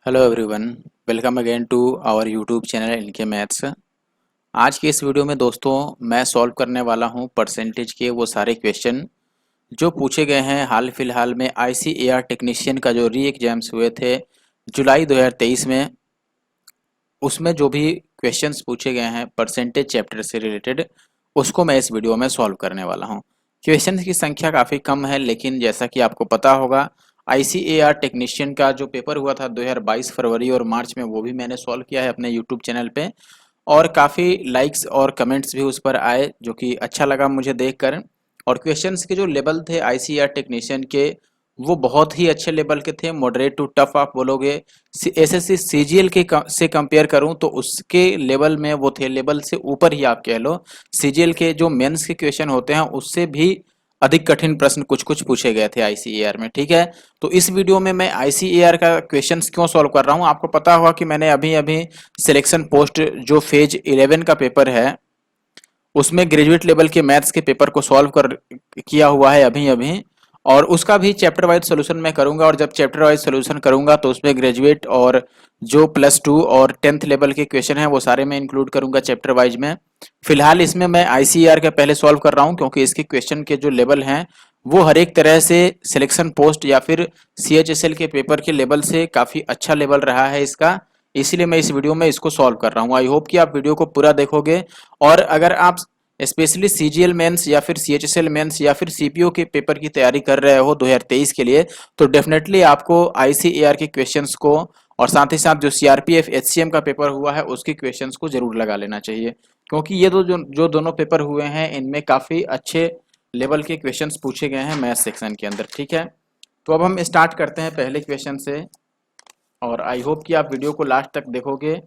Hello everyone, welcome again to our YouTube channel इनके maths. आज की इस वीडियो में दोस्तों मैं सॉल्व करने वाला हूं परसेंटेज के वो सारे क्वेश्चन जो पूछे गए हैं हाल फिलहाल में आईसीएआर टेक्नीशियन का जो री एग्जाम्स हुए थे जुलाई 2023 में। उसमें जो भी क्वेश्चंस पूछे गए हैं परसेंटेज चैप्टर से रिलेटेड उसको मैं इस वीडियो में सॉल्व करने वाला हूं। क्वेश्चंस की संख्या काफ़ी कम है, लेकिन जैसा कि आपको पता होगा आईसीएआर टेक्नीशियन का जो पेपर हुआ था 2022 फरवरी और मार्च में, वो भी मैंने सॉल्व किया है अपने यूट्यूब चैनल पे। और काफ़ी लाइक्स और कमेंट्स भी उस पर आए, जो कि अच्छा लगा मुझे देखकर। और क्वेश्चंस के जो लेवल थे आईसीएआर टेक्नीशियन के, वो बहुत ही अच्छे लेवल के थे। मॉडरेट टू टफ आप बोलोगे। एसएससी सीजीएल के से कंपेयर करूं तो उसके लेवल में वो थे, लेवल से ऊपर ही आप कह लो। सीजीएल के जो मेंस के क्वेश्चन होते हैं उससे भी अधिक कठिन प्रश्न कुछ कुछ पूछे गए थे आईसीएआर में। ठीक है, तो इस वीडियो में मैं आईसीएआर का क्वेश्चंस क्यों सॉल्व कर रहा हूं, आपको पता होगा कि मैंने अभी अभी सिलेक्शन पोस्ट जो फेज 11 का पेपर है उसमें ग्रेजुएट लेवल के मैथ्स के पेपर को सॉल्व कर किया हुआ है अभी अभी। और उसका भी चैप्टर वाइज सोल्यूशन मैं करूंगा, और जब चैप्टर वाइज सोल्यूशन करूंगा तो उसमें ग्रेजुएट और जो +2 और 10th लेवल के क्वेश्चन हैं वो सारे मैं इंक्लूड करूंगा चैप्टर वाइज में। फिलहाल इसमें मैं आईसीआर का पहले सॉल्व कर रहा हूं, क्योंकि इसके क्वेश्चन के जो लेवल हैं वो हर एक तरह से सिलेक्शन पोस्ट या फिर सीएचएसएल के पेपर के लेवल से काफ़ी अच्छा लेवल रहा है इसका। इसीलिए मैं इस वीडियो में इसको सॉल्व कर रहा हूँ। आई होप कि आप वीडियो को पूरा देखोगे। और अगर आप स्पेशली सीजीएल मेंस या फिर सीएचएसएल मेंस या फिर सीपीओ के पेपर की तैयारी कर रहे हो 2023 के लिए, तो डेफिनेटली आपको आईसीएआर के क्वेश्चंस को और साथ ही साथ जो सीआरपीएफ एचसीएम का पेपर हुआ है उसके क्वेश्चंस को जरूर लगा लेना चाहिए, क्योंकि ये जो दोनों पेपर हुए हैं इनमें काफ़ी अच्छे लेवल के क्वेश्चंस पूछे गए हैं मैथ सेक्शन के अंदर। ठीक है, तो अब हम स्टार्ट करते हैं पहले क्वेश्चन से। और आई होप कि आप वीडियो को लास्ट तक देखोगे,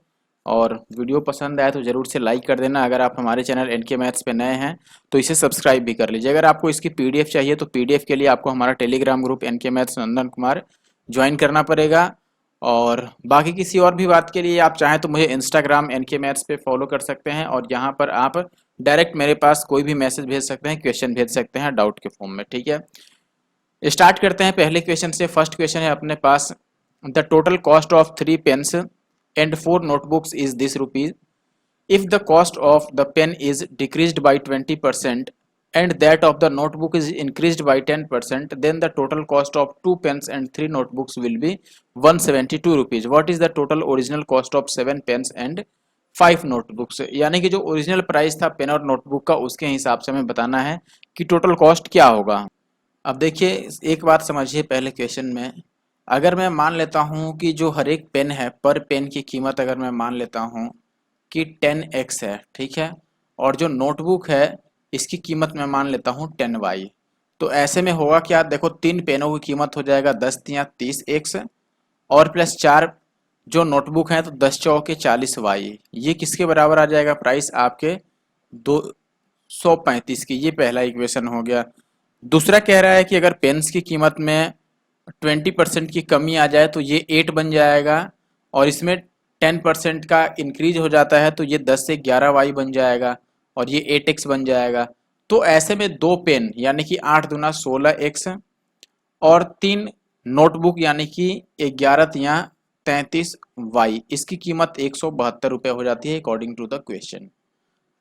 और वीडियो पसंद आए तो ज़रूर से लाइक कर देना। अगर आप हमारे चैनल एनके मैथ्स पे नए हैं तो इसे सब्सक्राइब भी कर लीजिए। अगर आपको इसकी पीडीएफ चाहिए तो पीडीएफ के लिए आपको हमारा टेलीग्राम ग्रुप एनके मैथ्स नंदन कुमार ज्वाइन करना पड़ेगा। और बाकी किसी और भी बात के लिए आप चाहें तो मुझे इंस्टाग्राम एनके मैथ्स पे फॉलो कर सकते हैं, और यहाँ पर आप डायरेक्ट मेरे पास कोई भी मैसेज भेज सकते हैं, क्वेश्चन भेज सकते हैं डाउट के फॉर्म में। ठीक है, स्टार्ट करते हैं पहले क्वेश्चन से। फर्स्ट क्वेश्चन है अपने पास, the total cost of 3 pens and 4 notebooks is this rupees. If the cost of the pen is decreased by 20% and that of the notebook is increased by 10%, then the total cost of 2 pens and 3 notebooks will be 172 rupees. What is the total original cost of 7 pens and 5 notebooks? यानी कि जो original price था pen और notebook का, उसके हिसाब से हमें बताना है कि टोटल कॉस्ट क्या होगा। अब देखिए, एक बात समझिए पहले क्वेश्चन में। अगर मैं मान लेता हूँ कि जो हर एक पेन है, पर पेन की कीमत अगर मैं मान लेता हूँ कि 10x है, ठीक है, और जो नोटबुक है इसकी कीमत मैं मान लेता हूँ 10y, तो ऐसे में होगा क्या, देखो 3 पेनों की कीमत हो जाएगा 10 या 30x, और +4 जो नोटबुक हैं तो 10 चौके 40y। ये किसके बराबर आ जाएगा प्राइस आपके 235 की। ये पहला इक्वेशन हो गया। दूसरा कह रहा है कि अगर पेन्स की कीमत में 20% की कमी आ जाए तो ये 8 बन जाएगा, और इसमें 10% का इंक्रीज हो जाता है तो ये 10 से 11y बन जाएगा, और ये 8x बन जाएगा। तो ऐसे में 2 पेन यानी कि 8 दूना 16x, और 3 नोटबुक यानी कि 11 तिया 33y, इसकी कीमत 172 रुपये हो जाती है अकॉर्डिंग टू द क्वेश्चन।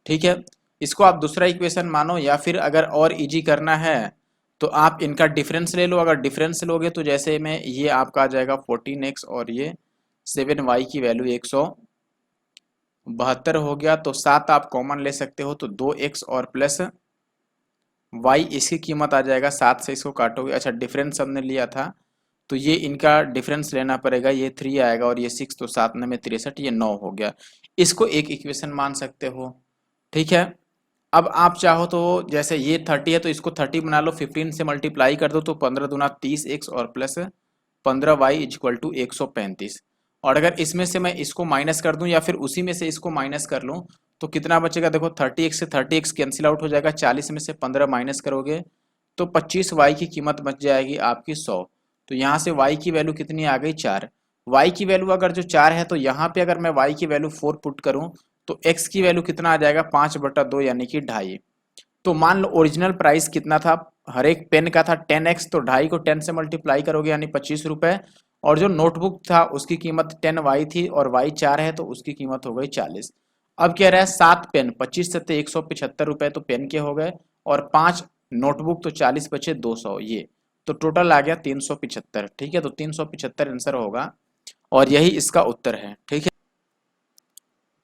ठीक है, इसको आप दूसरा इक्वेशन मानो, या फिर अगर और इजी करना है तो आप इनका डिफरेंस ले लो। अगर डिफरेंस लोगे तो जैसे में ये आपका आ जाएगा 14x और ये 7y की वैल्यू 172 हो गया, तो 7 आप कॉमन ले सकते हो तो 2x और +y, इसकी कीमत आ जाएगा 7 से इसको काटोगे। अच्छा, डिफरेंस हमने लिया था तो ये इनका डिफरेंस लेना पड़ेगा, ये 3 आएगा और ये 6, तो 7 में 63, ये 9 हो गया। इसको एक इक्वेशन मान सकते हो। ठीक है, अब आप चाहो तो जैसे ये 30 है तो इसको 30 बना लो, 15 से मल्टीप्लाई कर दो तो 15 दूना 30x और +15y इक्वल टू 135। और अगर इसमें से मैं इसको माइनस कर दूं या फिर उसी में से इसको माइनस कर लूं तो कितना बचेगा, देखो 30x से 30x कैंसिल आउट हो जाएगा, 40 में से 15 माइनस करोगे तो 25y की कीमत बच जाएगी आपकी 100। तो यहाँ से y की वैल्यू कितनी आ गई, 4। y की वैल्यू अगर जो 4 है तो यहाँ पे अगर मैं y की वैल्यू 4 पुट करूँ तो x की वैल्यू कितना आ जाएगा, 5/2 यानी कि 2.5। तो मान लो ओरिजिनल प्राइस कितना था हर एक पेन का था 10x, तो 2.5 को 10 से मल्टीप्लाई करोगे यानी 25 रुपए, और जो नोटबुक था उसकी कीमत 10Y थी और Y 4 है तो उसकी कीमत हो गई 40। अब कह रहा है 7 पेन, 25 से 175 रुपए तो पेन के हो गए, और 5 नोटबुक तो 40 बचे 200, ये तो टोटल आ गया 375। ठीक है, तो 375 आंसर होगा और यही इसका उत्तर है। ठीक है,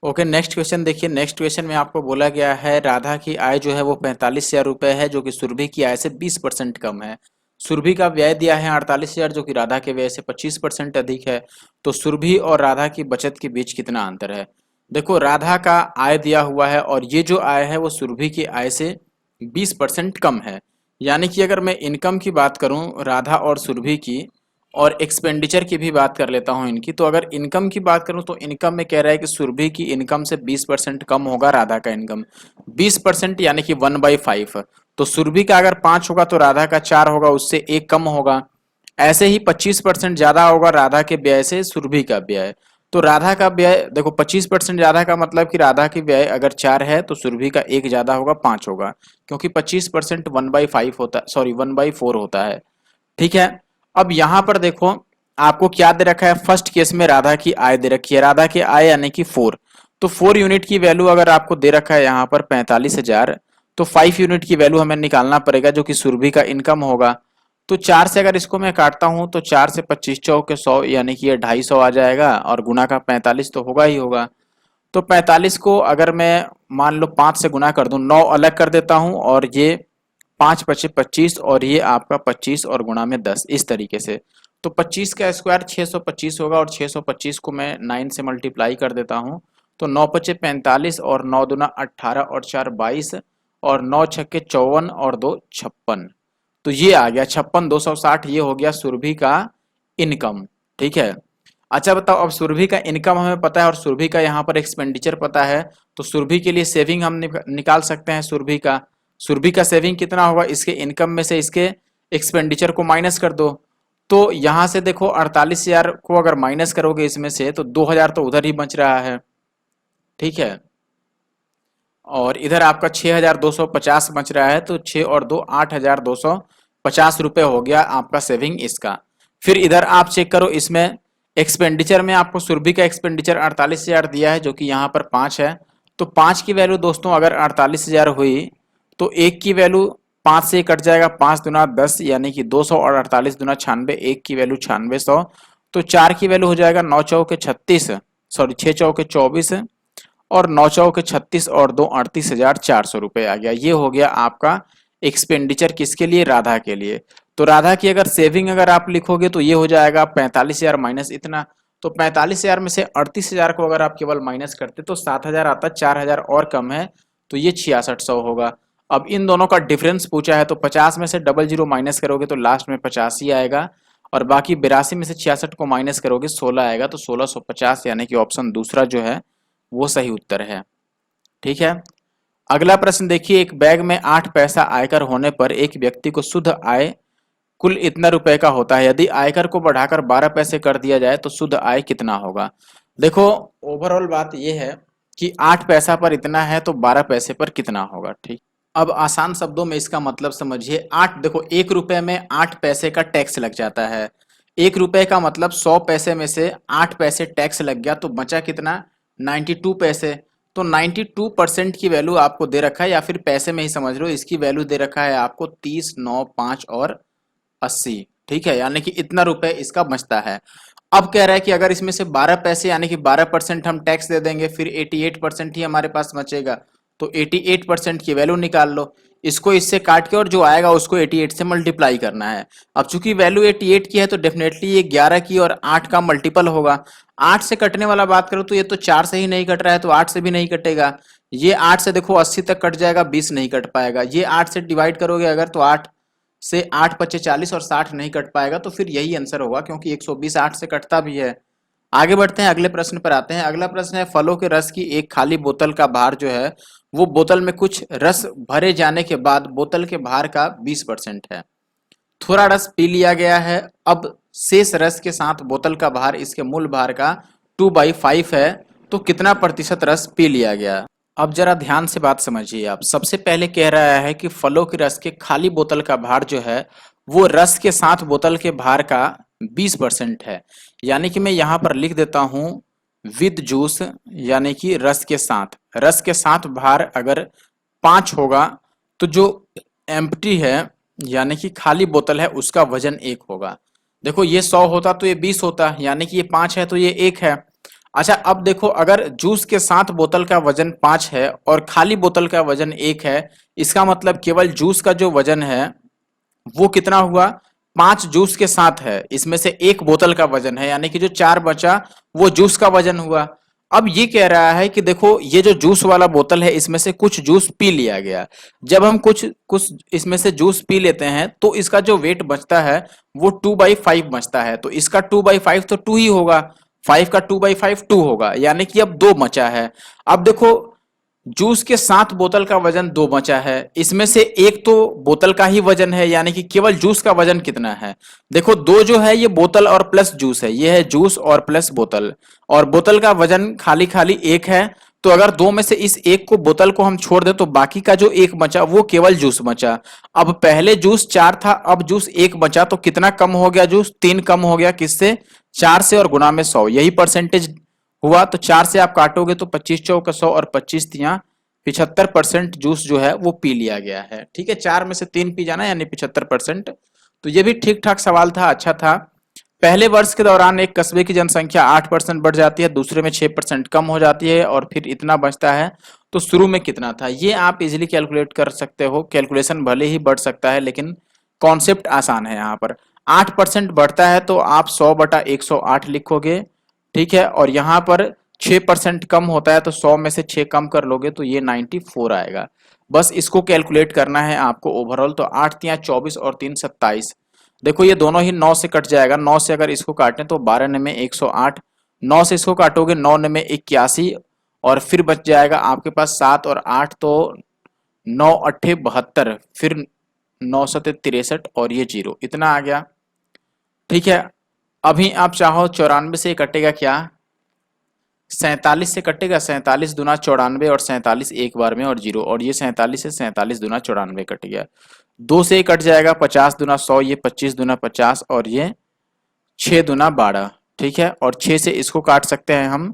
ओके नेक्स्ट क्वेश्चन देखिए। नेक्स्ट क्वेश्चन में आपको बोला गया है राधा की आय जो है वो 45,000 रुपए है, जो कि सुरभि की आय से 20% कम है। सुरभि का व्यय दिया है 48,000, जो कि राधा के व्यय से 25% अधिक है। तो सुरभि और राधा की बचत के बीच कितना अंतर है? देखो, राधा का आय दिया हुआ है और ये जो आय है वो सुरभि की आय से 20% कम है। यानी कि अगर मैं इनकम की बात करूं राधा और सुरभि की, और एक्सपेंडिचर की भी बात कर लेता हूं इनकी, तो अगर इनकम की बात करूं तो इनकम में कह रहा है कि सुरभि की इनकम से 20% कम होगा राधा का इनकम। 20% यानी कि 1/5। तो सुरभि का अगर 5 होगा तो राधा का 4 होगा, उससे 1 कम होगा। ऐसे ही 25% ज्यादा होगा राधा के व्यय से सुरभि का व्यय। तो राधा का व्यय देखो 25% ज्यादा का मतलब कि राधा की व्यय अगर 4 है तो सुरभि का 1 ज्यादा होगा, 5 होगा, क्योंकि 25% 1/5 होता, सॉरी 1/4 होता है। ठीक है, अब यहां पर देखो आपको क्या दे रखा है। फर्स्ट केस में राधा की आय दे रखी है, राधा की आय यानी कि 4। तो 4 यूनिट की वैल्यू अगर आपको दे रखा है यहाँ पर 45,000, तो 5 यूनिट की वैल्यू हमें निकालना पड़ेगा जो कि सुरभि का इनकम होगा। तो 4 से अगर इसको मैं काटता हूं तो 4 से 25 चौके 100, यानी कि ये 250 आ जाएगा, और गुना का 45 तो होगा ही होगा। तो 45 को अगर मैं मान लो 5 से गुना कर दूं, 9 अलग कर देता हूं, और ये 5 पचे 25, और ये आपका 25 और गुणा में 10, इस तरीके से। तो 25 का स्क्वायर 625 होगा, और 625 को मैं 9 से मल्टीप्लाई कर देता हूँ। तो 9 पचे 45, और 9 दूना 18, और 4 22, और 9 छक्के 54, और 2 56। तो ये आ गया 56,260, ये हो गया सुरभि का इनकम। ठीक है, अच्छा बताओ, अब सुरभि का इनकम हमें पता है और सुरभि का यहाँ पर एक्सपेंडिचर पता है, तो सुरभि के लिए सेविंग हम निकाल सकते हैं। सुरभि का सेविंग कितना होगा? इसके इनकम में से इसके एक्सपेंडिचर को माइनस कर दो। तो यहां से देखो 48,000 को अगर माइनस करोगे इसमें से, तो 2,000 तो उधर ही बच रहा है। ठीक है, और इधर आपका 6,250 बच रहा है, तो 6 और 2 8,250 रुपए हो गया आपका सेविंग इसका। फिर इधर आप चेक करो, इसमें एक्सपेंडिचर में आपको सुरभि का एक्सपेंडिचर 48,000 दिया है, जो कि यहाँ पर 5 है। तो 5 की वैल्यू दोस्तों अगर 48,000 हुई, तो 1 की वैल्यू 5 से कट जाएगा, 5 दुना 10 यानी कि 200, और 48 दुना 96, 1 की वैल्यू 9600। तो 4 की वैल्यू हो जाएगा 9 चौके 36, सॉरी 6 चौके 24, और 9 चौके 36, और 2 38,400 रुपए आ गया। ये हो गया आपका एक्सपेंडिचर किसके लिए? राधा के लिए। तो राधा की अगर सेविंग अगर आप लिखोगे तो ये हो जाएगा 45,000 माइनस इतना। तो 45,000 में से 38,000 को अगर आप केवल माइनस करते तो 7,000 आता, 4,000 और कम है, तो ये 6600 होगा। अब इन दोनों का डिफरेंस पूछा है, तो 50 में से 00 माइनस करोगे तो लास्ट में 85 ही आएगा, और बाकी 82 में से 66 को माइनस करोगे 16 आएगा, तो 1650, यानी कि ऑप्शन दूसरा जो है वो सही उत्तर है। ठीक है, अगला प्रश्न देखिए। एक बैग में 8 पैसा आयकर होने पर एक व्यक्ति को शुद्ध आय कुल इतना रुपए का होता है। यदि आयकर को बढ़ाकर 12 पैसे कर दिया जाए तो शुद्ध आय कितना होगा? देखो, ओवरऑल बात यह है कि 8 पैसा पर इतना है तो 12 पैसे पर कितना होगा। ठीक, अब आसान शब्दों में इसका मतलब समझिए। 8, देखो 1 रुपए में 8 पैसे का टैक्स लग जाता है। 1 रुपए का मतलब 100 पैसे में से 8 पैसे टैक्स लग गया, तो बचा कितना? 92 पैसे। तो 92% की वैल्यू आपको दे रखा है, या फिर पैसे में ही समझ लो, इसकी वैल्यू दे रखा है आपको 30, 9, 5 और 80। ठीक है, यानी कि इतना रुपए इसका बचता है। अब कह रहा है कि अगर इसमें से 12 पैसे यानी कि 12% हम टैक्स दे देंगे, फिर 88% ही हमारे पास बचेगा। तो 88% की वैल्यू निकाल लो, इसको इससे काट के, और जो आएगा उसको 88 से मल्टीप्लाई करना है। अब चूंकि वैल्यू 88 की है तो डेफिनेटली ये 11 की और 8 का मल्टीपल होगा। 8 से कटने वाला बात करो तो ये तो 4 से ही नहीं कट रहा है, तो 8 से भी नहीं कटेगा। ये 8 से देखो 80 तक कट जाएगा, 20 नहीं कट पाएगा। ये 8 से डिवाइड करोगे अगर, तो 8 से 8 पचे 40, और 60 नहीं कट पाएगा, तो फिर यही आंसर होगा, क्योंकि 120 8 से कटता भी है। आगे बढ़ते हैं, अगले प्रश्न पर आते हैं। अगला प्रश्न है, फलों के रस की एक खाली बोतल का भार जो है वो बोतल में कुछ रस भरे जाने के बाद बोतल के भार का 20% है। थोड़ा रस पी लिया गया है, अब शेष रस के साथ बोतल का भार इसके मूल भार का 2/5 है, तो कितना प्रतिशत रस पी लिया गया? अब जरा ध्यान से बात समझिए आप। सबसे पहले कह रहा है कि फलों के रस के खाली बोतल का भार जो है वो रस के साथ बोतल के भार का 20% है। यानी कि मैं यहाँ पर लिख देता हूँ विद जूस, यानी कि रस के साथ। रस के साथ भार अगर 5 होगा तो जो एम्प्टी है यानी कि खाली बोतल है उसका वजन 1 होगा। देखो ये 100 होता तो ये 20 होता, यानी कि ये 5 है तो ये 1 है। अच्छा अब देखो अगर जूस के साथ बोतल का वजन 5 है और खाली बोतल का वजन 1 है, इसका मतलब केवल जूस का जो वजन है वो कितना हुआ, 5 जूस के साथ है, इसमें से एक बोतल का वजन है, यानी कि जो 4 बचा वो जूस का वजन हुआ। अब ये कह रहा है कि देखो ये जो जूस वाला बोतल है इसमें से कुछ जूस पी लिया गया। जब हम कुछ कुछ इसमें से जूस पी लेते हैं तो इसका जो वेट बचता है वो 2/5 बचता है, तो इसका 2/5 तो 2 ही होगा, 5 का 2/5 2 होगा, यानी कि अब 2 बचा है। अब देखो जूस के साथ बोतल का वजन 2 बचा है, इसमें से एक तो बोतल का ही वजन है, यानी कि केवल जूस का वजन कितना है। देखो 2 जो है ये बोतल और प्लस जूस है, ये है जूस और प्लस बोतल, और बोतल का वजन खाली खाली 1 है। तो अगर 2 में से इस एक को बोतल को हम छोड़ दें तो बाकी का जो 1 बचा वो केवल जूस बचा। अब पहले जूस 4 था, अब जूस 1 बचा, तो कितना कम हो गया जूस, 3 कम हो गया, किससे, 4 से, और गुना में 100, यही परसेंटेज हुआ। तो 4 से आप काटोगे तो 25 चौका 100 और 25 तिया 75% जूस जो है वो पी लिया गया है। ठीक है, 4 में से 3 पी जाना यानी 75%। तो ये भी ठीक ठाक सवाल था, अच्छा था। पहले वर्ष के दौरान एक कस्बे की जनसंख्या 8% बढ़ जाती है, दूसरे में 6% कम हो जाती है और फिर इतना बचता है, तो शुरू में कितना था, ये आप इजिली कैलकुलेट कर सकते हो। कैलकुलेशन भले ही बढ़ सकता है लेकिन कॉन्सेप्ट आसान है। यहाँ पर 8% बढ़ता है तो आप 100/108 लिखोगे, ठीक है, और यहाँ पर 6% कम होता है तो 100 में से 6 कम कर लोगे तो ये 94 आएगा। बस इसको कैलकुलेट करना है आपको ओवरऑल। तो 8 तिया 24 और 3 27, देखो ये दोनों ही 9 से कट जाएगा, 9 से अगर इसको काटें तो 12 में 108, 9 से इसको काटोगे 9 में 81, और फिर बच जाएगा आपके पास 7 और 8, तो 9 अट्ठे 72, फिर 9 सते 63 और ये 0, इतना आ गया। ठीक है, अभी आप चाहो 94 से कटेगा क्या, 47 से कटेगा, 47 दूना 94 और 47 एक बार में और 0, और ये 47 से 47 दूना 94 कट गया। 2 से कट जाएगा 50 दूना 100, ये 25 दूना 50 और ये 6 दूना 12। ठीक है, और 6 से इसको काट सकते हैं हम,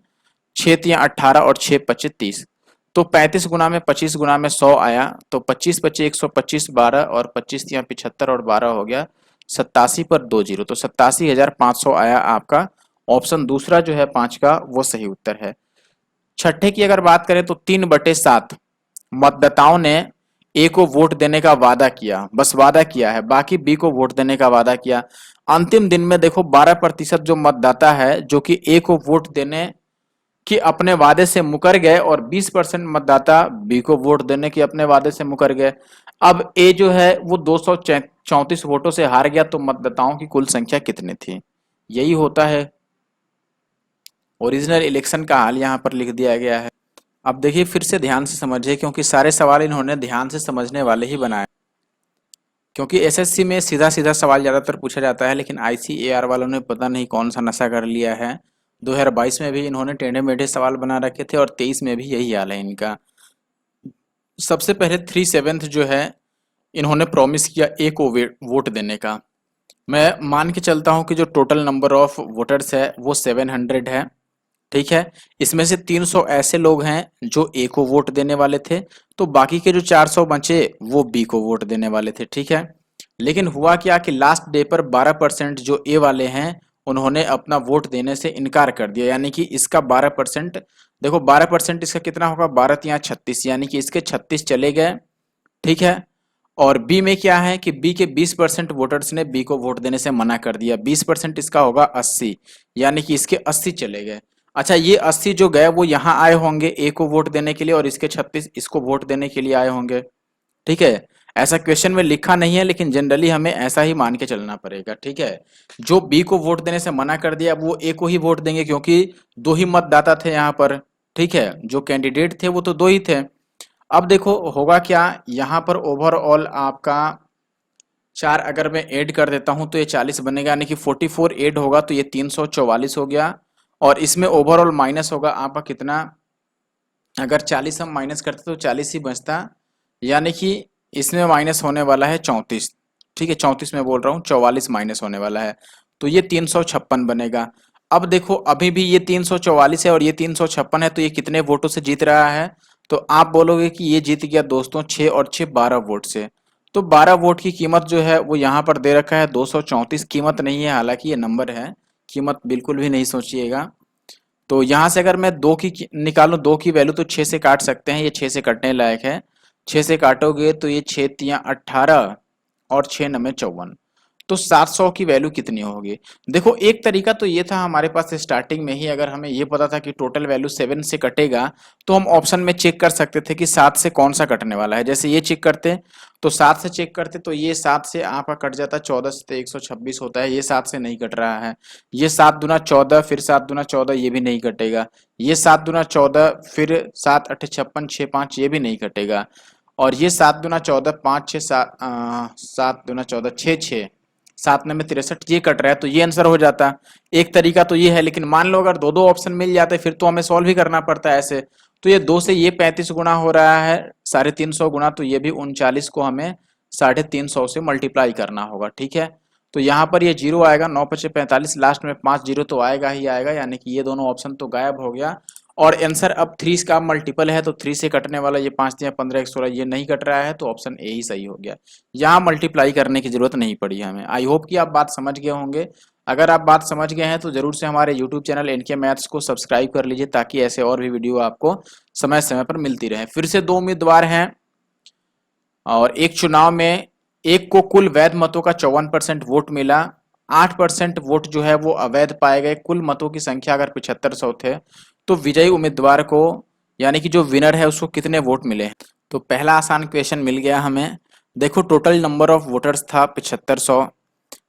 6 तिया 18 और 6 25 30, तो 35 गुना में 25 गुना में 100 आया, तो 25 25 125 12 और 25 तिया 75 और 12 हो गया 87 पर 2 जीरो, तो 87,500 आया आपका। ऑप्शन दूसरा जो है 5 का वो सही उत्तर है। छठे की अगर बात करें तो 3/7 मतदाताओं ने ए को वोट देने का वादा किया, बस वादा किया है, बाकी बी को वोट देने का वादा किया। अंतिम दिन में देखो 12% जो मतदाता है जो कि ए को वोट देने कि अपने वादे से मुकर गए, और 20% मतदाता बी को वोट देने की अपने वादे से मुकर गए। अब ए जो है वो 234 वोटों से हार गया, तो मतदाताओं की कुल संख्या कितनी थी, यही होता है। ओरिजिनल इलेक्शन का हाल यहाँ पर लिख दिया गया है। अब देखिए फिर से ध्यान से समझिए, क्योंकि सारे सवाल इन्होंने ध्यान से समझने वाले ही बनाए, क्योंकि एसएससी में सीधा सीधा सवाल ज़्यादातर पूछा जाता है, लेकिन आईसीएआर वालों ने पता नहीं कौन सा नशा कर लिया है। 2022 में भी इन्होंने टेढ़े मेढ़े सवाल बना रखे थे और 23 में भी यही हाल है इनका। सबसे पहले 3/7 जो है इन्होंने प्रॉमिस किया ए को वोट देने का। मैं मान के चलता हूं कि जो टोटल नंबर ऑफ वोटर्स है वो 700 है। ठीक है, इसमें से 300 ऐसे लोग हैं जो ए को वोट देने वाले थे, तो बाकी के जो 400 बचे वो बी को वोट देने वाले थे। ठीक है, लेकिन हुआ क्या कि लास्ट डे पर 12% जो ए वाले हैं उन्होंने अपना वोट देने से इनकार कर दिया, यानी कि इसका 12%, देखो 12% इसका कितना होगा, 12 तिया 36, यानी कि इसके 36 चले गए। ठीक है, और बी में क्या है कि बी के 20% वोटर्स ने बी को वोट देने से मना कर दिया, 20% इसका होगा 80, यानी कि इसके 80 चले गए। अच्छा, ये 80 जो गए वो यहाँ आए होंगे ए को वोट देने के लिए, और इसके 36 इसको वोट देने के लिए आए होंगे। ठीक है, ऐसा क्वेश्चन में लिखा नहीं है लेकिन जनरली हमें ऐसा ही मान के चलना पड़ेगा। ठीक है, जो बी को वोट देने से मना कर दिया वो ए को ही वोट देंगे, क्योंकि 2 ही मतदाता थे यहाँ पर। ठीक है, जो कैंडिडेट थे वो तो 2 ही थे। अब देखो होगा क्या, यहाँ पर ओवरऑल आपका 4 अगर मैं ऐड कर देता हूँ तो ये 40 बनेगा, यानी कि 44 ऐड होगा तो ये 344 हो गया, और इसमें ओवरऑल माइनस होगा आपका कितना, अगर 40 हम माइनस करते तो 40 ही बचता, यानी कि इसमें माइनस होने वाला है 34। ठीक है, 34 में बोल रहा हूँ, 44 माइनस होने वाला है, तो ये 356 बनेगा। अब देखो अभी भी ये 344 है और ये 356 है, तो ये कितने वोटों से जीत रहा है? तो आप बोलोगे कि ये जीत गया दोस्तों 6 और 6 12 वोट से। तो 12 वोट की कीमत जो है वो यहाँ पर दे रखा है 234। कीमत नहीं है, हालांकि ये नंबर है, कीमत बिल्कुल भी नहीं सोचिएगा। तो यहाँ से अगर मैं निकालूं दो की वैल्यू, तो 6 से काट सकते हैं, ये 6 से कटने लायक है। 6 से काटोगे तो ये 6 तियां 18 और 6 नमे 54। तो 700 की वैल्यू कितनी होगी? देखो एक तरीका तो ये था हमारे पास स्टार्टिंग में ही, अगर हमें ये पता था कि टोटल वैल्यू 7 से कटेगा, तो हम ऑप्शन में चेक कर सकते थे कि 7 से कौन सा कटने वाला है। जैसे ये चेक करते तो 7 से चेक करते, तो ये 7 से आपका कट जाता 14 से, तो 126 होता है। ये 7 से नहीं कट रहा है। ये 7 दूना 14, फिर 7 दूना 14, ये भी नहीं कटेगा। ये 7 दूना 14, फिर 7 अट्ठे 56, 6 5, ये भी नहीं कटेगा। और ये 7 दूना 14, 5 6 7, 7 दूना 14, 6 6, 7 में 63, ये कट रहा है, तो ये आंसर हो जाता। एक तरीका तो ये है, लेकिन मान लो अगर दो दो ऑप्शन मिल जाते फिर तो हमें सॉल्व ही करना पड़ता है ऐसे। तो ये 2 से ये 35 गुना हो रहा है, 350 गुना, तो ये भी 39 को हमें 350 से मल्टीप्लाई करना होगा। ठीक है, तो यहाँ पर ये जीरो आएगा, 9 5 45, लास्ट में 5 जीरो तो आएगा ही आएगा, यानी कि ये दोनों ऑप्शन तो गायब हो गया। और आंसर अब 3 का मल्टीपल है, तो 3 से कटने वाला ये 5 या 15 16, ये नहीं कट रहा है, तो ऑप्शन ए ही सही हो गया। यहाँ मल्टीप्लाई करने की जरूरत नहीं पड़ी हमें। आई होप कि आप बात समझ गए होंगे। अगर आप बात समझ गए हैं तो जरूर से हमारे यूट्यूब चैनल एनके मैथ्स को सब्सक्राइब कर लीजिए, ताकि ऐसे और भी वीडियो आपको समय समय पर मिलती रहे। फिर से 2 उम्मीदवार हैं और एक चुनाव में एक को कुल वैध मतों का 54% वोट मिला, 8% वोट जो है वो अवैध पाए गए। कुल मतों की संख्या अगर 7500 थे, तो विजयी उम्मीदवार को, यानी कि जो विनर है, उसको कितने वोट मिले? तो पहला आसान क्वेश्चन मिल गया हमें। देखो टोटल नंबर ऑफ वोटर्स था 7500,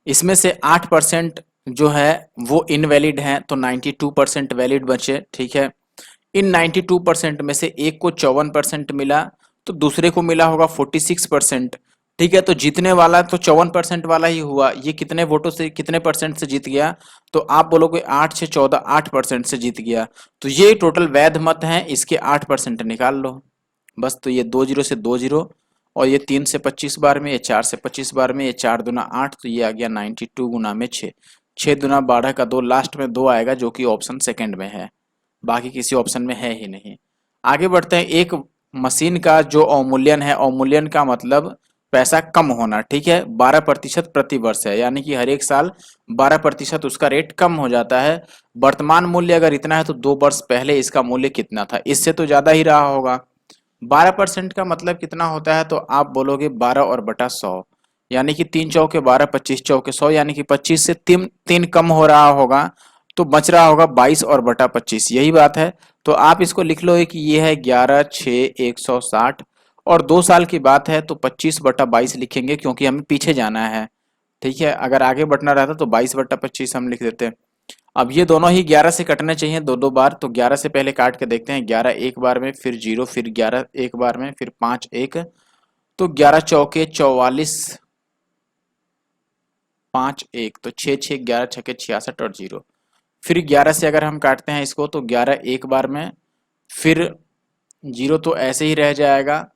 इसमें से 8% जो है वो इनवैलिड हैं, तो 92% वैलिड बचे। ठीक है, इन 92% में से एक को 54% मिला, तो दूसरे को मिला होगा 46%। ठीक है, तो जीतने वाला तो 54% वाला ही हुआ। ये कितने वोटों से, कितने परसेंट से जीत गया? तो आप बोलोगे 8 से 14, 8% से जीत गया। तो ये टोटल वैध मत हैं, इसके 8% निकाल लो बस। तो ये 2 जीरो से 2 जीरो, और ये 3 से 25 बार में, ये 4 से 25 बार में, ये 4 दूना 8, तो ये आ गया 92 गुना में 6, 6 दूना 12 का 2, लास्ट में 2 आएगा, जो कि ऑप्शन सेकंड में है, बाकी किसी ऑप्शन में है ही नहीं। आगे बढ़ते हैं। एक मशीन का जो अवमूल्यन है, अवमूल्यन का मतलब पैसा कम होना। ठीक है, 12% प्रति वर्ष है, यानी कि हर एक साल 12% उसका रेट कम हो जाता है। वर्तमान मूल्य अगर इतना है, तो 2 वर्ष पहले इसका मूल्य कितना था? इससे तो ज्यादा ही रहा होगा। 12% का मतलब कितना होता है? तो आप बोलोगे 12 और बटा 100, यानी कि 3 चौके 12, 25 चौके 100, यानी कि 25 से 3 कम हो रहा होगा, तो बच रहा होगा 22 और बटा 25, यही बात है। तो आप इसको लिख लो कि ये है 11 6 160, और 2 साल की बात है तो 25 बटा 22 लिखेंगे, क्योंकि हमें पीछे जाना है। ठीक है, अगर आगे बढ़ना रहता तो 22 बटा 25 हम लिख देते। अब ये दोनों ही 11 से कटने चाहिए दो दो बार, तो 11 से पहले काट के देखते हैं। 11 एक बार में, फिर 0, फिर 11 एक बार में, फिर 5 1, तो 11 चौके 44, 5 1, तो 6 6 11 छके 66 और 0। फिर 11 से अगर हम काटते हैं इसको, तो 11 एक बार में, फिर 0 तो ऐसे ही रह जाएगा,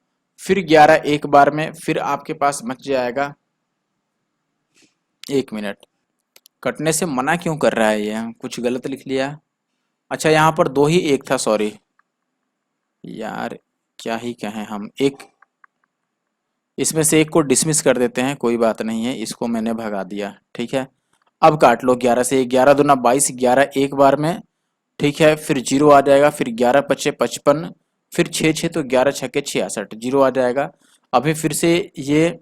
फिर 11 एक बार में, फिर आपके पास बच जाएगा 1 मिनट। कटने से मना क्यों कर रहा है ये? कुछ गलत लिख लिया? अच्छा, यहाँ पर 2 ही एक था, सॉरी यार, क्या ही कहें हम। एक इसमें से एक को डिसमिस कर देते हैं, कोई बात नहीं है, इसको मैंने भगा दिया। ठीक है, अब काट लो 11 से। 11 दूना 22, 11 एक बार में, ठीक है, फिर 0 आ जाएगा, फिर 11 पचे 55, फिर 6 6, तो 11 छके 66, 0 आ जाएगा। अभी फिर से ये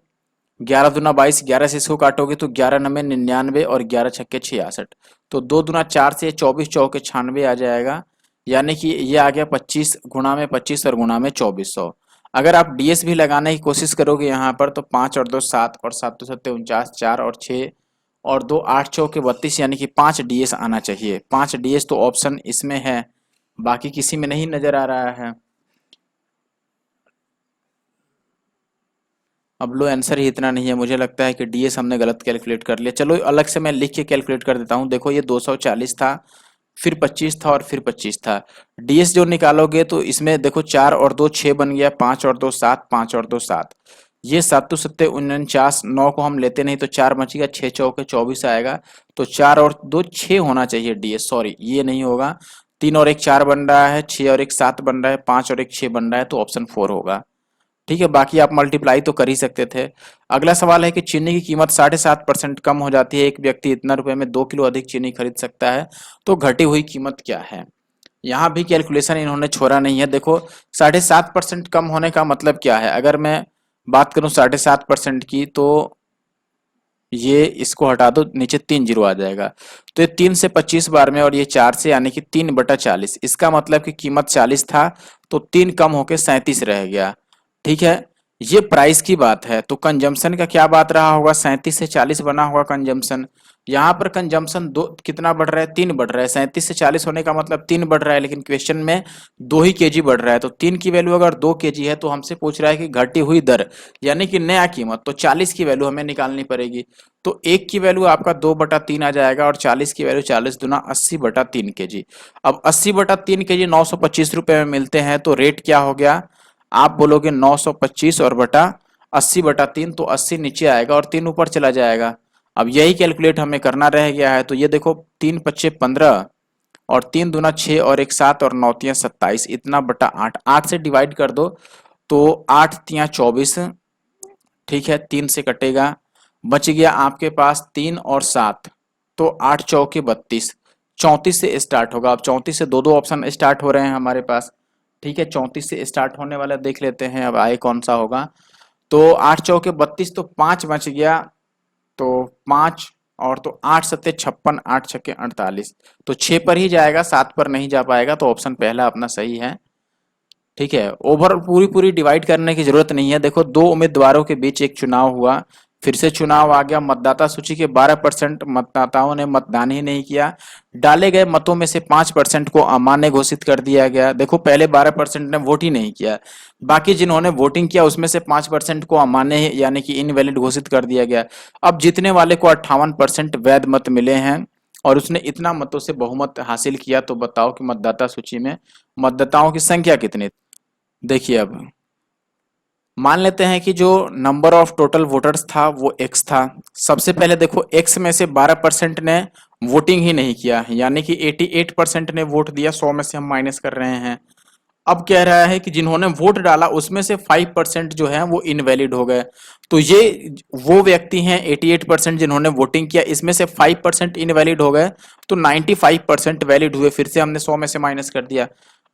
11 दूना 22, 11 से इसको काटोगे तो 11 नमे 99, और 11 छक्के 66, तो 2 दूना 4 से 24 चौके 96 आ जाएगा, यानी कि ये आ गया 25 गुणा में 25 और गुणा में 2400। अगर आप डीएस भी लगाने की कोशिश करोगे यहाँ पर, तो 5 और 2 7, और 7 2 7 49, 4 और 6 और 2 8 चौके 32, यानी कि 5 डीएस आना चाहिए। 5 डीएस तो ऑप्शन इसमें है, बाकी किसी में नहीं नजर आ रहा है। अब लो, आंसर ही इतना नहीं है, मुझे लगता है कि डीएस हमने गलत कैलकुलेट कर लिया। चलो अलग से मैं लिख के कैलकुलेट कर देता हूँ। देखो ये 240 था, फिर 25 था, और फिर 25 था। डीएस जो निकालोगे तो इसमें देखो 4 और 2 6 बन गया, 5 और 2 7, 5 और 2 7, ये 7 सत्ते 49, 9 को हम लेते नहीं तो 4 बचेगा, 6 चौके 24 आएगा, तो 4 और 2 6 होना चाहिए डीएस, सॉरी ये नहीं होगा। 3 और 1 4 बन रहा है, 6 और 1 7 बन रहा है, 5 और 1 6 बन रहा है, तो ऑप्शन 4 होगा। ठीक है, बाकी आप मल्टीप्लाई तो कर ही सकते थे। अगला सवाल है कि चीनी की कीमत 7.5% कम हो जाती है, एक व्यक्ति इतना रुपए में 2 किलो अधिक चीनी खरीद सकता है, तो घटी हुई कीमत क्या है। यहाँ भी कैलकुलेशन इन्होंने छोड़ा नहीं है। देखो 7.5% कम होने का मतलब क्या है, अगर मैं बात करूं 7.5% की, तो ये इसको हटा दो, नीचे 3 जीरो आ जाएगा, तो ये 3 से 25 बार में और ये 4 से, यानी कि 3/40। इसका मतलब कि कीमत 40 था तो 3 कम होके 37 रह गया। ठीक है, ये प्राइस की बात है, तो कंजम्पशन का क्या बात रहा होगा, 37 से 40 बना होगा कंजम्पशन। यहाँ पर कंजम्पशन दो कितना बढ़ रहा है, 3 बढ़ रहा है, 37 से 40 होने का मतलब 3 बढ़ रहा है, लेकिन क्वेश्चन में 2 ही केजी बढ़ रहा है, तो 3 की वैल्यू अगर 2 केजी है तो हमसे पूछ रहा है कि घटी हुई दर यानी कि नया कीमत, तो 40 की वैल्यू हमें निकालनी पड़ेगी। तो 1 की वैल्यू आपका 2/3 आ जाएगा और 40 की वैल्यू 40 दूना 80/3 केजी। अब 80/3 केजी 925 रुपए में मिलते हैं, तो रेट क्या हो गया, आप बोलोगे 925 और बटा 80/3, तो 80 नीचे आएगा और 3 ऊपर चला जाएगा। अब यही कैलकुलेट हमें करना रह गया है, तो ये देखो 3 पच्चे 15 और 3 दूना 6 और 1 7 और 9 तियां 27, इतना बटा 8, 8 से डिवाइड कर दो तो 8 तियां 24। ठीक है, 3 से कटेगा, बच गया आपके पास 3 और 7, तो 8 चौके 32, 34 से स्टार्ट होगा। अब 34 से दो दो ऑप्शन स्टार्ट हो रहे हैं हमारे पास। ठीक है, 34 से स्टार्ट होने वाला देख लेते हैं, अब आए कौन सा होगा। तो 8 चौके 32, तो 5 बच गया, तो 5 और तो 8 सत्ते 56, 8 छक्के 48, तो 6 पर ही जाएगा, 7 पर नहीं जा पाएगा, तो ऑप्शन पहला अपना सही है। ठीक है, ओवर पूरी पूरी डिवाइड करने की जरूरत नहीं है। देखो दो उम्मीदवारों के बीच एक चुनाव हुआ, फिर से चुनाव आ गया, मतदाता सूची के 12% मतदाताओं ने मतदान ही नहीं किया, डाले गए मतों में से 5% को अमान्य घोषित कर दिया गया। देखो पहले 12% ने वोट ही नहीं किया, बाकी जिन्होंने वोटिंग किया उसमें से 5% को अमान्य यानी कि इनवैलिड घोषित कर दिया गया। अब जीतने वाले को 58% वैध मत मिले हैं और उसने इतना मतों से बहुमत हासिल किया, तो बताओ कि मतदाता सूची में मतदाताओं की संख्या कितनी। देखिए अब मान लेते हैं कि जो नंबर ऑफ टोटल वोटर्स था वो एक्स था। सबसे पहले देखो एक्स में से 12% ने वोटिंग ही नहीं किया, यानी कि 88% ने वोट दिया, 100 में से हम माइनस कर रहे हैं। अब कह रहा है कि जिन्होंने वोट डाला उसमें से 5% जो है वो इनवैलिड हो गए, तो ये वो व्यक्ति हैं 88% जिन्होंने वोटिंग किया, इसमें से 5% इनवैलिड हो गए, तो 95% वैलिड हुए, फिर से हमने 100 में से माइनस कर दिया।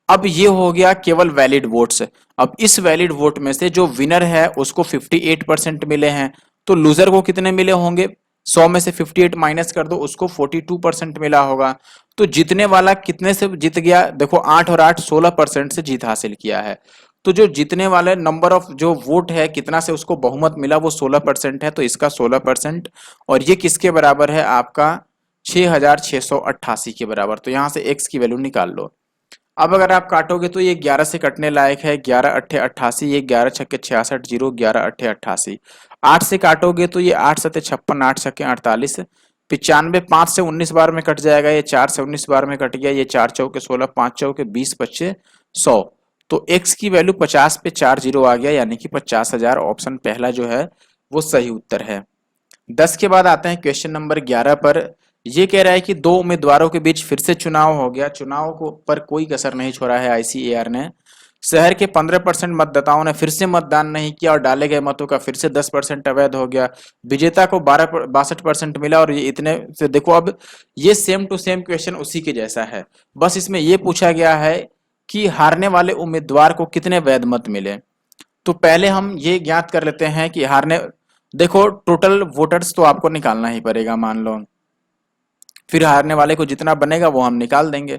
अब ये हो गया केवल वैलिड वोट्स। अब इस वैलिड वोट में से जो विनर है उसको 58% मिले हैं, तो लूजर को कितने मिले होंगे, 100 में से 58 माइनस कर दो, उसको 42% मिला होगा। तो जीतने वाला कितने से जीत गया, देखो 8 और 8 16% से जीत हासिल किया है। तो जो जीतने वाले नंबर ऑफ जो वोट है कितना से उसको बहुमत मिला वो 16% है, तो इसका 16%, और ये किसके बराबर है आपका 6688 के बराबर। तो यहां से एक्स की वैल्यू निकाल लो। अब अगर आप काटोगे तो ये 11 से कटने लायक है, 11 अट्ठे 88, ये 11 छक्के 66, 0 11 अट्ठे 88। 8 से काटोगे तो ये 8 सत्ते 56, 8 छक्के 48, 95 5 से 19 बार में कट जाएगा, ये 4 से 19 बार में कट गया, ये 4 चौके 16, 5 चौके 20 बच्चे 100, तो x की वैल्यू 50 पे 4 जीरो आ गया, यानी कि 50,000, ऑप्शन पहला जो है वो सही उत्तर है। 10 के बाद आते हैं क्वेश्चन नंबर 11 पर। ये कह रहा है कि दो उम्मीदवारों के बीच फिर से चुनाव हो गया, चुनाव को पर कोई कसर नहीं छोड़ा है आईसीएआर ने। शहर के 15% मतदाताओं ने फिर से मतदान नहीं किया और डाले गए मतों का फिर से 10% अवैध हो गया। विजेता को 62% मिला, और ये इतने से देखो अब ये सेम टू सेम क्वेश्चन उसी के जैसा है, बस इसमें ये पूछा गया है कि हारने वाले उम्मीदवार को कितने वैध मत मिले। तो पहले हम ये ज्ञात कर लेते हैं कि हारने, देखो टोटल वोटर्स तो आपको निकालना ही पड़ेगा मान लो, फिर हारने वाले को जितना बनेगा वो हम निकाल देंगे।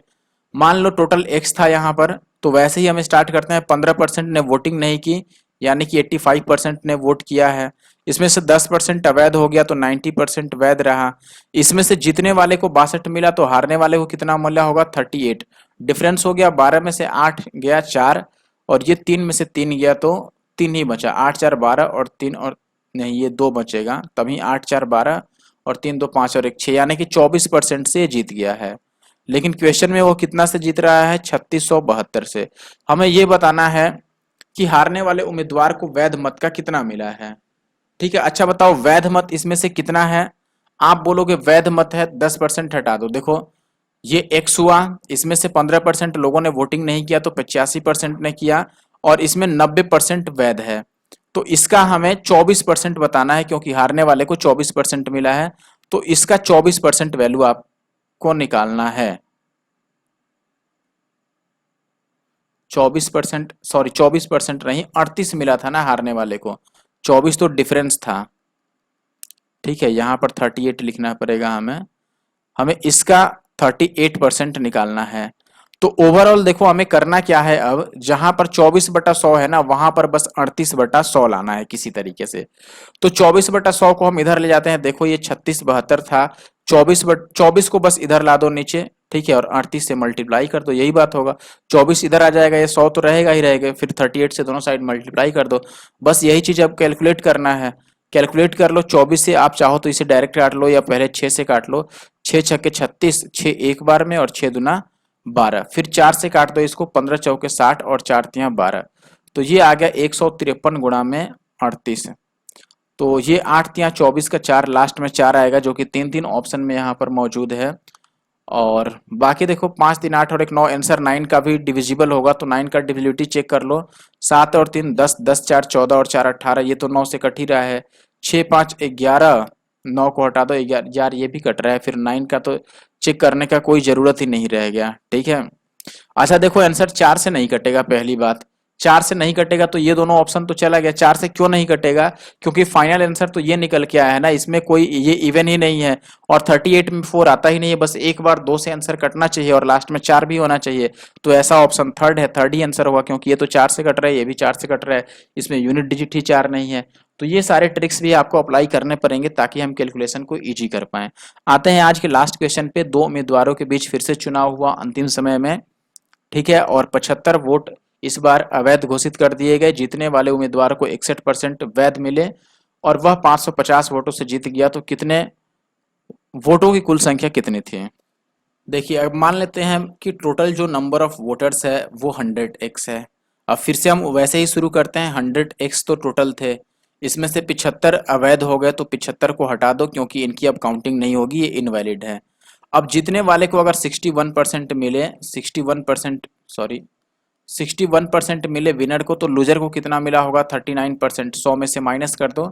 मान लो टोटल एक्स था यहाँ पर, तो वैसे ही हम स्टार्ट करते हैं। 15% ने वोटिंग नहीं की, यानी कि 85% ने वोट किया है, इसमें से 10% अवैध हो गया, तो 90% वैध रहा। इसमें से जीतने वाले को 62 मिला, तो हारने वाले को कितना मिला होगा 38, डिफरेंस हो गया 12 में से 8 गया 4, और ये 3 में से 3 गया, तो 3 ही बचा, 8 4 12 और 3 और नहीं ये 2 बचेगा, तभी 8 4 12 और 3 2 5 और 1 6, यानी कि 24% से जीत गया है। लेकिन क्वेश्चन में वो कितना से जीत रहा है, 3672 से। हमें ये बताना है कि हारने वाले उम्मीदवार को वैध मत का कितना मिला है। ठीक है, अच्छा बताओ वैध मत इसमें से कितना है। आप बोलोगे वैध मत है 10%, हटा दो। देखो ये एक्स हुआ, इसमें से 15% लोगों ने वोटिंग नहीं किया तो 85% ने किया, और इसमें 90% वैध है। तो इसका हमें 24% बताना है, क्योंकि हारने वाले को 24% मिला है। तो इसका 24% वैल्यू आपको निकालना है। 24%, सॉरी 24% नहीं, 38 मिला था ना हारने वाले को, 24 तो डिफरेंस था। ठीक है, यहां पर 38 लिखना पड़ेगा हमें। हमें इसका 38% निकालना है। तो ओवरऑल देखो हमें करना क्या है, अब जहां पर 24/100 है ना, वहां पर बस 38/100 लाना है किसी तरीके से। तो 24/100 को हम इधर ले जाते हैं। देखो ये 3672 था, 24 को बस इधर ला दो नीचे। ठीक है, और 38 से मल्टीप्लाई कर दो, यही बात होगा। 24 इधर आ जाएगा, ये 100 तो रहेगा ही रहेगा, फिर 38 से दोनों साइड मल्टीप्लाई कर दो। बस यही चीज अब कैलकुलेट करना है। कैलकुलेट कर लो। 24 से आप चाहो तो इसे डायरेक्ट काट लो, या पहले 6 से काट लो। 6 छक्के 36, 6 एक बार में, और 6 दूना 12, फिर 4 से काट दो इसको, 15 चौके 60 और 4 तियां 12। तो ये आ गया 153 गुणा में 38। तो ये 8 तियां 24 का 4, लास्ट में 4 आएगा, जो कि 3 ऑप्शन में यहाँ पर मौजूद है। और बाकी देखो 5 3 8 और 1 9, आंसर 9 का भी डिविजिबल होगा, तो 9 का डिविजिबिलिटी चेक कर लो। 7 और 3 10, 10 4 14 और 4 18, ये तो 9 से कट ही रहा है। 6 5 11, 9 को हटा दो, 11 यार ये भी कट रहा है, फिर 9 का तो चेक करने का कोई जरूरत ही नहीं रह गया। ठीक है, अच्छा देखो आंसर 4 से नहीं कटेगा। पहली बात 4 से नहीं कटेगा, तो ये दोनों ऑप्शन तो चला गया। 4 से क्यों नहीं कटेगा, क्योंकि फाइनल आंसर तो ये निकल के आया है ना, इसमें कोई ये इवन ही नहीं है, और 38 में 4 आता ही नहीं है। बस एक बार 2 से आंसर कटना चाहिए और लास्ट में 4 भी होना चाहिए। तो ऐसा ऑप्शन थर्ड है, थर्ड ही आंसर होगा, क्योंकि ये तो 4 से कट रहा है, ये भी 4 से कट रहा है, इसमें यूनिट डिजिट ही 4 नहीं है। तो ये सारे ट्रिक्स भी आपको अप्लाई करने पड़ेंगे, ताकि हम कैलकुलेशन को इजी कर पाए। आते हैं आज के लास्ट क्वेश्चन पे। 2 उम्मीदवारों के बीच फिर से चुनाव हुआ अंतिम समय में। ठीक है, और 75 वोट इस बार अवैध घोषित कर दिए गए। जीतने वाले उम्मीदवार को 61% वैध मिले, और वह 550 वोटों से जीत गया। तो कितने वोटों की कुल संख्या कितनी थी। देखिए अब मान लेते हैं कि टोटल जो नंबर ऑफ वोटर्स है वो 100x है। अब फिर से हम वैसे ही शुरू करते हैं। 100x तो टोटल थे, इसमें से 75 अवैध हो गए, तो 75 को हटा दो, क्योंकि इनकी अब काउंटिंग नहीं होगी, ये इनवैलिड है। अब जीतने वाले को अगर 61% मिले, 61%, सॉरी 61% मिले विनर को, तो लूजर को कितना मिला होगा 39%। 100 में से माइनस कर दो।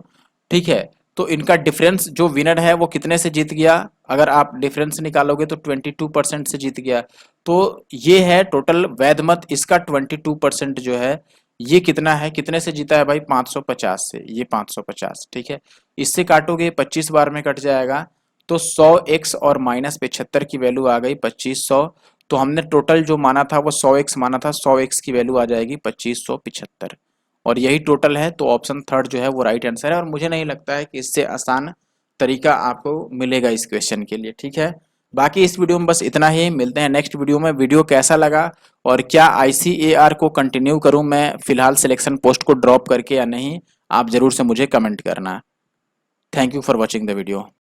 ठीक है, तो इनका डिफरेंस जो विनर है वो कितने से जीत गया, अगर आप डिफरेंस निकालोगे तो 22% से जीत गया। तो ये है टोटल वैध मत, इसका 22% जो है ये कितना है, कितने से जीता है भाई 550 से, ये 550। ठीक है, इससे काटोगे 25 बार में कट जाएगा, तो 100x और माइनस 75 की वैल्यू आ गई 2500। तो हमने टोटल जो माना था वो 100x माना था, 100x की वैल्यू आ जाएगी 2575, और यही टोटल है। तो ऑप्शन थर्ड जो है वो राइट आंसर है, और मुझे नहीं लगता है कि इससे आसान तरीका आपको मिलेगा इस क्वेश्चन के लिए। ठीक है, बाकी इस वीडियो में बस इतना ही। मिलते हैं नेक्स्ट वीडियो में। वीडियो कैसा लगा, और क्या ICAR को कंटिन्यू करूं मैं फिलहाल सिलेक्शन पोस्ट को ड्रॉप करके या नहीं, आप जरूर से मुझे कमेंट करना। Thank you for watching the video.